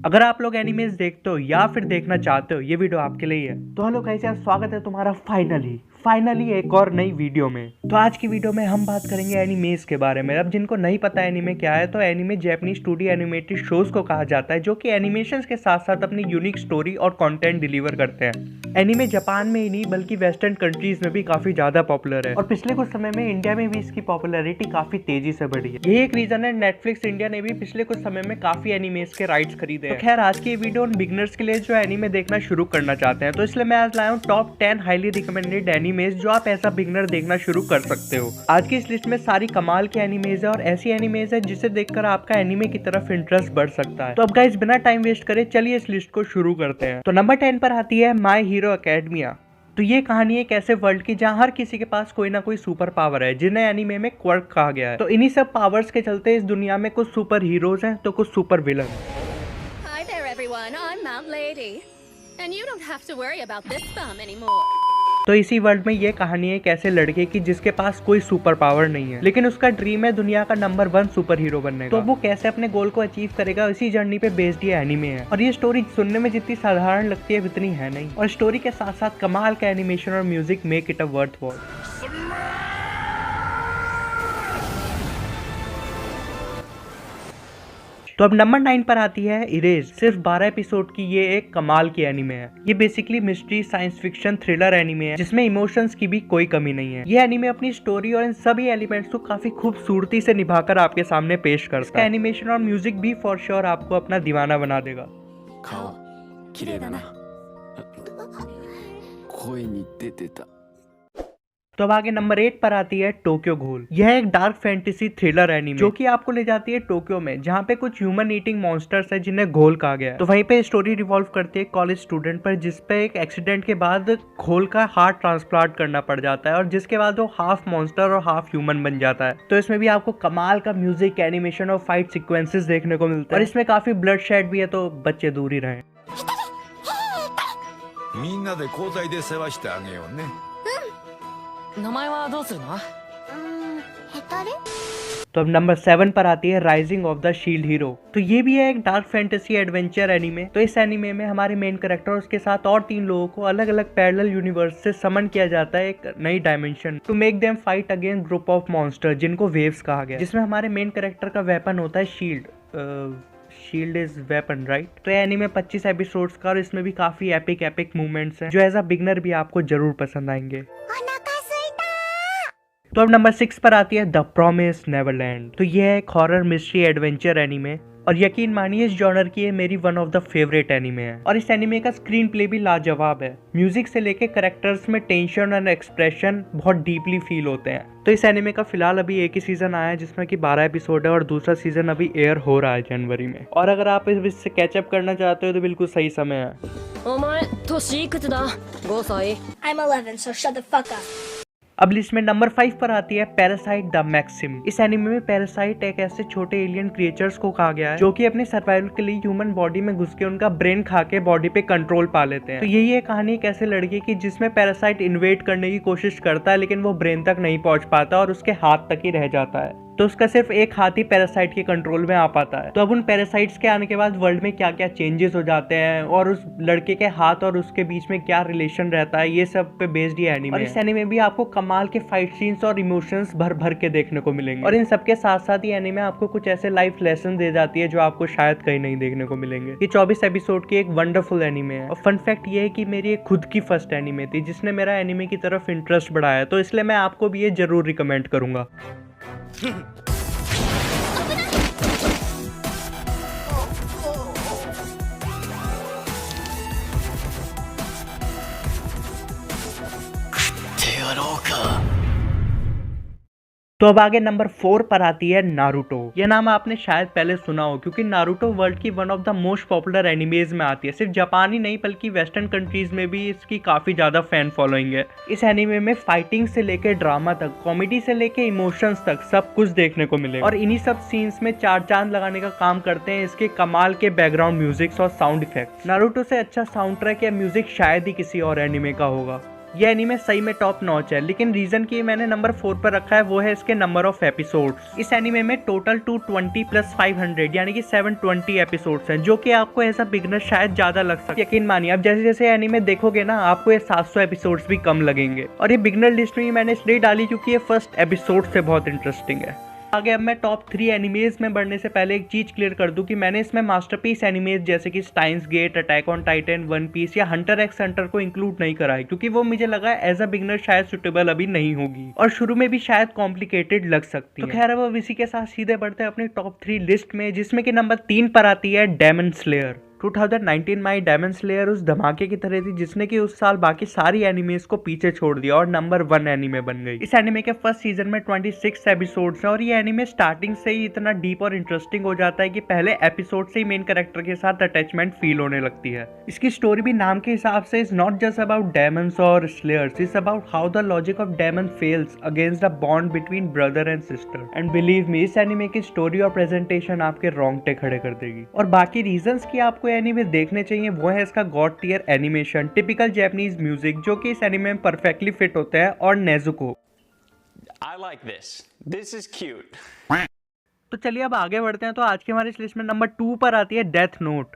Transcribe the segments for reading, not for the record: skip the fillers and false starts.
अगर आप लोग एनिमेज देखते हो या फिर देखना चाहते हो, ये वीडियो आपके लिए ही है। तो हेलो गाइस यार, स्वागत है तुम्हारा फाइनली एक और नई वीडियो में। तो आज की वीडियो में हम बात करेंगे एनिमेज के बारे में। अब जिनको नहीं पता एनिमे क्या है, तो anime Japanese studio animated shows को कहा जाता है जो कि एनिमेशन के साथ साथ अपनी यूनिक स्टोरी और कंटेंट डिलीवर करते हैं। एनिमे जापान में ही नहीं बल्कि वेस्टर्न कंट्रीज में भी काफी ज्यादा पॉपुलर है और पिछले कुछ समय में इंडिया में भी इसकी पॉपुलैरिटी काफी तेजी से बढ़ी है। यही एक रीजन है नेटफ्लिक्स इंडिया ने भी पिछले कुछ समय में काफी एनिमेज के राइट्स खरीदे हैं। तो खैर आज की वीडियो उन बिगनर्स के लिए जो एनिमे देखना शुरू करना चाहते हैं, तो इसलिए मैं आज लाया हूँ टॉप 10 हाईली रिकमेंडेड एनिमेज जो आप एज अ बिगनर देखना शुरू कर सकते हो। आज की इस लिस्ट में सारी कमाल के एनिमेज है और ऐसी एनिमेज है जिसे देखकर आपका एनिमे की तरफ इंटरेस्ट बढ़ सकता है। तो अब गाइस बिना टाइम वेस्ट करे चलिए इस लिस्ट को शुरू करते हैं। तो नंबर 10 पर आती है माय हीरो एकेडमिया। तो ये कहानी एक ऐसे वर्ल्ड की जहाँ हर किसी के पास कोई ना कोई सुपर पावर है जिन्हें एनीमे में क्वर्क कहा गया है। तो इन्हीं सब पावर्स के चलते इस दुनिया में कुछ सुपर हीरोज हैं तो कुछ super villain. Hi there everyone, I'm Mount Lady. And you don't have to worry about this bum anymore. तो इसी वर्ल्ड में ये कहानी है एक ऐसे लड़के की जिसके पास कोई सुपर पावर नहीं है, लेकिन उसका ड्रीम है दुनिया का नंबर 1 सुपर हीरो बनने का। तो वो कैसे अपने गोल को अचीव करेगा, इसी जर्नी पे बेस्ड ये एनीमे है। और ये स्टोरी सुनने में जितनी साधारण लगती है उतनी है नहीं, और स्टोरी के साथ साथ कमाल का एनिमेशन और music make it a worth watch. तो अब नंबर 9 पर आती है इरेज। सिर्फ 12 एपिसोड की ये एक कमाल की एनीमे है। ये basically mystery science fiction thriller anime है जिसमें इमोशंस की भी कोई कमी नहीं है। ये एनीमे अपनी स्टोरी और इन सभी एलिमेंट्स को काफी खूबसूरती से निभाकर आपके सामने पेश करता है। एनिमेशन और म्यूजिक भी फॉर श्योर आपको अपना दीवाना बना देगा। तो अब आगे नंबर 8 पर आती है टोक्यो घोल। यह एक डार्क फैंटेसी थ्रिलर एनीमे जो कि आपको ले जाती है टोक्यो में, जहाँ पे कुछ ह्यूमन ईटिंग मॉन्स्टर्स है जिन्हें घोल कहा गया है। तो वहीं पे स्टोरी रिवॉल्व करती है कॉलेज स्टूडेंट पर, जिसपे एक एक्सीडेंट के बाद घोल का हार्ट ट्रांसप्लांट करना पड़ जाता है और जिसके बाद वो हाफ मॉन्स्टर और हाफ ह्यूमन बन जाता है। तो इसमें भी आपको कमाल का म्यूजिक, एनिमेशन और फाइट सिक्वेंसेस देखने को मिलता है और इसमें काफी ब्लड शेड भी है, तो बच्चे दूर ही रहें। तो अब नंबर 7 पर आती है rising of the shield hero. तो ये भी है एक डार्क फैंटेसी एडवेंचर एनीमे। तो इस एनीमे में हमारे मेन कैरेक्टर और उसके साथ और 3 लोगों को अलग अलग पैरेलल यूनिवर्स से समन किया जाता है एक नई dimension to make them fight against group of monster जिनको वेव्स कहा गया, जिसमें हमारे मेन कैरेक्टर का वेपन होता है शील्ड इज वेपन, राइट। तो ये एनीमे 25 एपिसोड्स का और इसमें भी काफी एपिक मूवमेंट्स हैं जो एज अ बिगनर भी आपको जरूर पसंद आएंगे। तो अब नंबर 6 पर आती है द प्रॉमिस नेवरलैंड। तो यह एक हॉरर मिस्ट्री एडवेंचर एनीमे और यकीन मानिए इस जॉनर की ये मेरी one of the favourite anime है। और इस एनीमे का स्क्रीन प्ले भी लाजवाब है। म्यूजिक से लेके कैरेक्टर्स में टेंशन और एक्सप्रेशन बहुत डीपली फील होते हैं। तो इस एनीमे का फिलहाल अभी एक ही सीजन आया है जिसमें कि 12 एपिसोड है और दूसरा सीजन अभी एयर हो रहा है जनवरी में। और अगर आप इससे कैचअप करना चाहते हो तो बिल्कुल सही समय है। I'm 11, so shut the fuck up. अब लिस्ट में नंबर 5 पर आती है पैरासाइट द मैक्सिम। इस एनीमे में पैरासाइट एक ऐसे छोटे एलियन क्रिएचर्स को कहा गया है जो कि अपने सर्वाइवल के लिए ह्यूमन बॉडी में घुस के उनका ब्रेन खा के बॉडी पे कंट्रोल पा लेते हैं। तो यही है कहानी एक ऐसे लड़के की जिसमें पैरासाइट इन्वेड करने की कोशिश करता है, लेकिन वो ब्रेन तक नहीं पहुंच पाता और उसके हाथ तक ही रह जाता है। तो उसका सिर्फ एक हाथ ही पैरासाइट के कंट्रोल में आ पाता है। तो अब उन पैरासाइट्स के आने के बाद वर्ल्ड में क्या क्या चेंजेस हो जाते हैं और उस लड़के के हाथ और उसके बीच में क्या रिलेशन रहता है, ये सब पे बेस्ड ये एनीमे। और इस एनीमे में भी आपको कमाल के फाइट सीन्स और इमोशंस भर भर के देखने को मिलेंगे। और इन सबके साथ साथ ये एनीमे आपको कुछ ऐसे लाइफ लेसन दे जाती है जो आपको शायद कहीं नहीं देखने को मिलेंगे। ये 24 एपिसोड की एक वंडरफुल एनीमे है। और फन फैक्ट ये है कि मेरी एक खुद की फर्स्ट एनीमे थी जिसने मेरा एनीमे की तरफ इंटरेस्ट बढ़ाया, तो इसलिए मैं आपको भी ये जरूर रिकमेंड करूंगा। तो अब आगे नंबर 4 पर आती है नारुतो। यह नाम आपने शायद पहले सुना हो क्योंकि नारुतो वर्ल्ड की one of the most popular animes में आती है। सिर्फ जापान ही नहीं बल्कि वेस्टर्न कंट्रीज में भी इसकी काफी ज्यादा फैन फॉलोइंग है। इस एनिमे में फाइटिंग से लेके ड्रामा तक, कॉमेडी से लेके इमोशंस तक सब कुछ देखने को मिलेगा। और इन्हीं सब सीन्स में 4 चांद लगाने का काम करते हैं इसके कमाल के बैकग्राउंड म्यूजिक्स और साउंड इफेक्ट। नारुतो से अच्छा साउंड ट्रैक या म्यूजिक शायद ही किसी और एनिमे का होगा। ये एनीमे सही में टॉप नॉच है, लेकिन रीजन की मैंने नंबर 4 पर रखा है वो है इसके नंबर ऑफ एपिसोड्स। इस एनीमे में टोटल 220 + 500 यानी कि 720 एपिसोड्स हैं, जो कि आपको ऐसा बिगनर शायद ज्यादा लग सकता है। यकीन मानिए आप जैसे जैसे एनीमे देखोगे ना आपको ये 700 एपिसोड्स भी कम लगेंगे। और ये बिगनर लिस्ट में मैंने इसलिए डाली क्योंकि ये फर्स्ट एपिसोड से बहुत इंटरेस्टिंग है। आगे अब मैं टॉप 3 एनिमेज में बढ़ने से पहले एक चीज क्लियर कर दूं कि मैंने इसमें मास्टरपीस एनिमेज जैसे कि Steins Gate, Attack on Titan, One Piece या हंटर एक्स हंटर को इंक्लूड नहीं करा है, क्योंकि वो मुझे लगा एज अ बिगनर शायद सुटेबल अभी नहीं होगी और शुरू में भी शायद कॉम्प्लिकेटेड लग सकती है। तो खैर अब इसी के साथ सीधे बढ़ते हैं अपनी टॉप 3 लिस्ट में, जिसमें कि नंबर 3 पर आती है डेमन स्लेयर। 2019 में डेमन स्लेयर उस धमाके की तरह थी जिसने कि उस साल बाकी सारी एनिमेज को पीछे छोड़ दिया और नंबर 1 एनिमे बन गई। इस एनिमे के फर्स्ट सीजन में 26 एपिसोड्स हैं और ये एनिमे स्टार्टिंग से ही इतना डीप और इंटरेस्टिंग हो जाता है कि पहले एपिसोड से ही मेन कैरेक्टर के साथ अटैचमेंट फील होने लगती है। इसकी स्टोरी भी नाम के हिसाब से is not just about demons और slayers, it's about how the logic of demon fails against the bond between brother and sister. And believe me, इस एनिमे की स्टोरी और प्रेजेंटेशन आपके रोंगटे खड़े कर देगी। और बाकी रीजंस की आपको एनिमे देखने चाहिए वो है इसका god tier animation, typical Japanese music जो कि इस एनिमे में परफेक्टली फिट होता है, और Nezuko. I like this. This is cute. तो चलिए अब आगे बढ़ते हैं। तो आज की हमारी इस लिस्ट में नंबर 2 पर आती है डेथ नोट।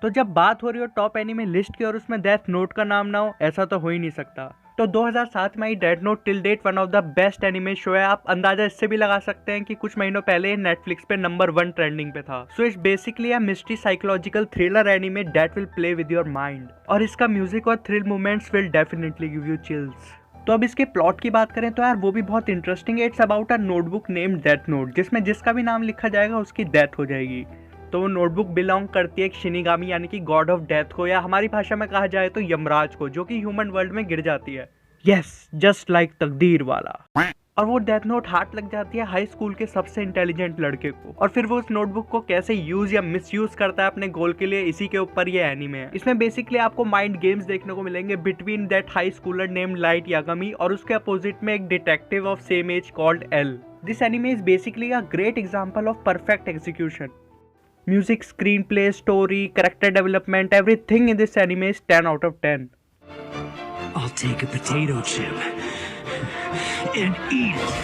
तो जब बात हो रही हो टॉप एनिमे लिस्ट की और उसमें डेथ नोट का नाम ना हो, ऐसा तो हो ही नहीं सकता। तो 2007 में ही death note till date one of the best anime show है। आप अंदाजा इससे भी लगा सकते हैं कि कुछ महीनों पहले नेटफ्लिक्स पे नंबर 1 ट्रेंडिंग पे था। So it's basically a mystery psychological thriller anime that will play with your mind, और इसका म्यूजिक और thrill moments will definitely give you chills. तो अब इसके प्लॉट की बात करें तो यार वो भी बहुत इंटरेस्टिंग है। It's about a notebook named death note, जिसमें जिसका भी नाम लिखा जाएगा उसकी डेथ हो जाएगी। तो वो नोटबुक बिलोंग करती है एक शिनिगामी यानी कि गॉड ऑफ डेथ को, या हमारी भाषा में कहा जाए तो यमराज को, जो कि ह्यूमन वर्ल्ड में गिर जाती है। यस, जस्ट लाइक तकदीर वाला। और वो डेथ नोट हाथ लग जाती है हाई स्कूल के सबसे इंटेलिजेंट लड़के को, और फिर वो उस नोटबुक को कैसे यूज या मिसयूज करता है अपने गोल के लिए, इसी के ऊपर ये एनीमे है। इसमें बेसिकली आपको माइंड गेम्स देखने को मिलेंगे between that high schooler named Light Yagami और उसके अपोजिट में एक detective of same age called L. This anime is basically a great example of perfect execution. Music, screenplay, story, character development, everything in this anime is 10 out of 10। I'll take a potato chip and eat it.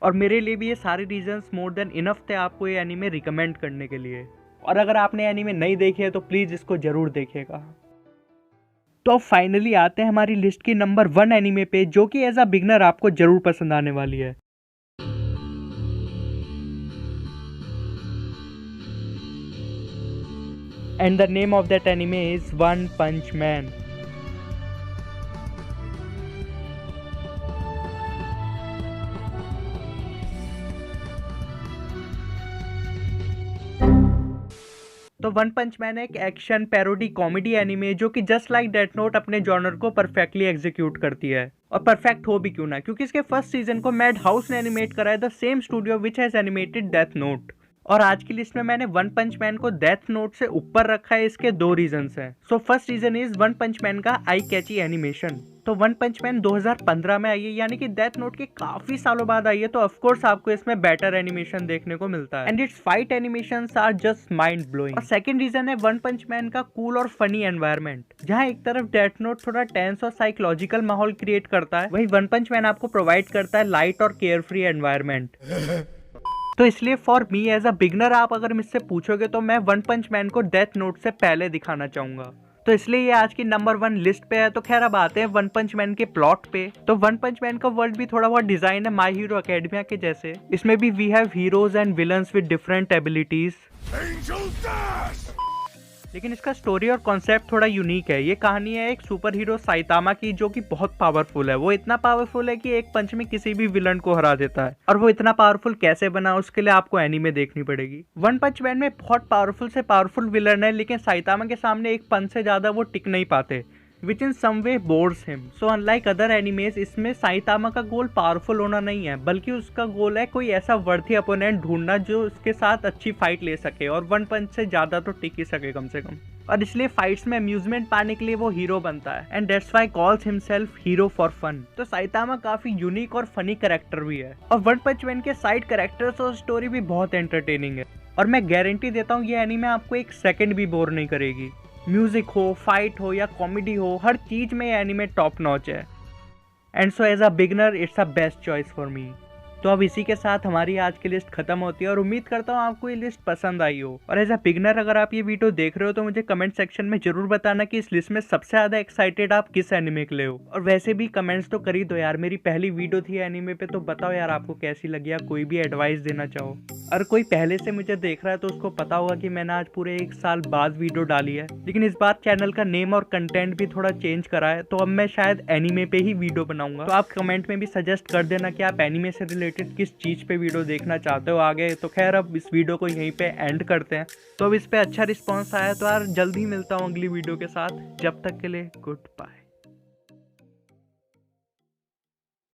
और मेरे लिए भी ये सारे reasons more than enough थे आपको ये anime recommend करने के लिए। और अगर आपने एनीमे नहीं देखे है तो प्लीज इसको जरूर देखिएगा। तो अब फाइनली आते हैं हमारी लिस्ट की नंबर 1 एनीमे पे, जो कि एज अ बिगनर आपको जरूर पसंद आने वाली है। And the name of that anime is One Punch Man. तो वन पंच मैन एक एक्शन पैरोडी कॉमेडी एनीमे जो कि जस्ट लाइक डेथ नोट अपने जॉनर को परफेक्टली एग्जीक्यूट करती है। और परफेक्ट हो भी क्यों ना, क्योंकि इसके फर्स्ट सीजन को मैड हाउस ने एनिमेट करा है, the same studio which has animated Death Note. और आज की लिस्ट में मैंने वन पंच मैन को डेथ नोट से ऊपर रखा है, इसके 2 रीजंस हैं। So first reason is One Punch Man का आई कैची एनिमेशन। तो वन पंच मैन 2015 में आई है, यानी कि डेथ नोट के काफी सालों बाद आई है, तो ऑफ कोर्स आपको इसमें बेटर एनिमेशन देखने को मिलता है and its fight animations are just mind blowing. और सेकंड रीजन है वन पंच मैन का कूल और फनी एनवायरनमेंट, जहां एक तरफ डेथ नोट थोड़ा टेंस और साइकोलॉजिकल माहौल क्रिएट करता है, वहीं वन पंच मैन आपको प्रोवाइड करता है लाइट और केयर फ्री एनवायरनमेंट। तो इसलिए for me as a beginner आप अगर मुझसे पूछोगे तो मैं वन पंच मैन को डेथ नोट से पहले दिखाना चाहूंगा। तो इसलिए ये आज की नंबर 1 लिस्ट पे है। तो खैर अब आते हैं वन पंच मैन के प्लॉट पे। तो वन पंच मैन का वर्ल्ड भी थोड़ा बहुत डिजाइन है माई हीरो अकेडमिया के जैसे। इसमें भी we have heroes and villains with different abilities, लेकिन इसका स्टोरी और कॉन्सेप्ट थोड़ा यूनिक है। ये कहानी है एक सुपर हीरो साइतामा की, जो कि बहुत पावरफुल है। वो इतना पावरफुल है कि एक पंच में किसी भी विलन को हरा देता है। और वो इतना पावरफुल कैसे बना, उसके लिए आपको एनीमे देखनी पड़ेगी। वन पंच मैन में बहुत पावरफुल से पावरफुल विलन है, लेकिन साइतामा के सामने एक पंच से ज्यादा वो टिक नहीं पाते, which in some way bores him. So unlike other animes, इसमें साइतामा का गोल पावरफुल होना नहीं है, बल्कि उसका गोल है कोई ऐसा वर्थी अपोनेंट ढूंढना जो उसके साथ अच्छी फाइट ले सके और वन पंच से ज्यादा तो टिक ही सके कम से कम। और इसलिए फाइट्स में अम्यूजमेंट पाने के लिए वो हीरो बनता है and that's why calls himself hero for fun. तो साइतामा काफी यूनिक और फनी कैरेक्टर भी है, और वन पंच मैन के साइड कैरेक्टर्स और स्टोरी भी बहुत एंटरटेनिंग है। और मैं गारंटी देता हूँ ये एनीमे आपको एक सेकंड भी बोर नहीं करेगी। म्यूजिक हो, फाइट हो या कॉमेडी हो, हर चीज में ये एनीमे टॉप नॉच है। And so as a beginner it's a best choice for me. तो अब इसी के साथ हमारी आज की लिस्ट खत्म होती है और उम्मीद करता हूँ आपको ये लिस्ट पसंद आई हो। और एज अ बिगनर अगर आप ये वीडियो देख रहे हो तो मुझे कमेंट सेक्शन में जरूर बताना कि इस लिस्ट में सबसे ज्यादा एक्साइटेड आप किस एनिमे के लिए हो। और वैसे भी कमेंट्स तो कर ही दो यार, मेरी पहली वीडियो थी एनिमे पे, तो बताओ यार आपको कैसी लगी या कोई भी एडवाइस देना चाहो। और कोई पहले से मुझे देख रहा है तो उसको पता होगा कि मैंने आज पूरे 1 साल बाद वीडियो डाली है, लेकिन इस बार चैनल का नेम और कंटेंट भी थोड़ा चेंज करा है, तो अब मैं शायद एनिमे पे ही वीडियो बनाऊंगा। तो आप कमेंट में भी सजेस्ट कर देना कि आप एनिमे से रिलेटेड किस चीज पे वीडियो देखना चाहते हो आगे। तो खैर अब इस वीडियो को यहीं पे एंड करते हैं। तो अब इस पे अच्छा रिस्पॉन्स आया तो यार जल्दी मिलता हूँ अगली वीडियो के साथ। जब तक के लिए गुड बाय।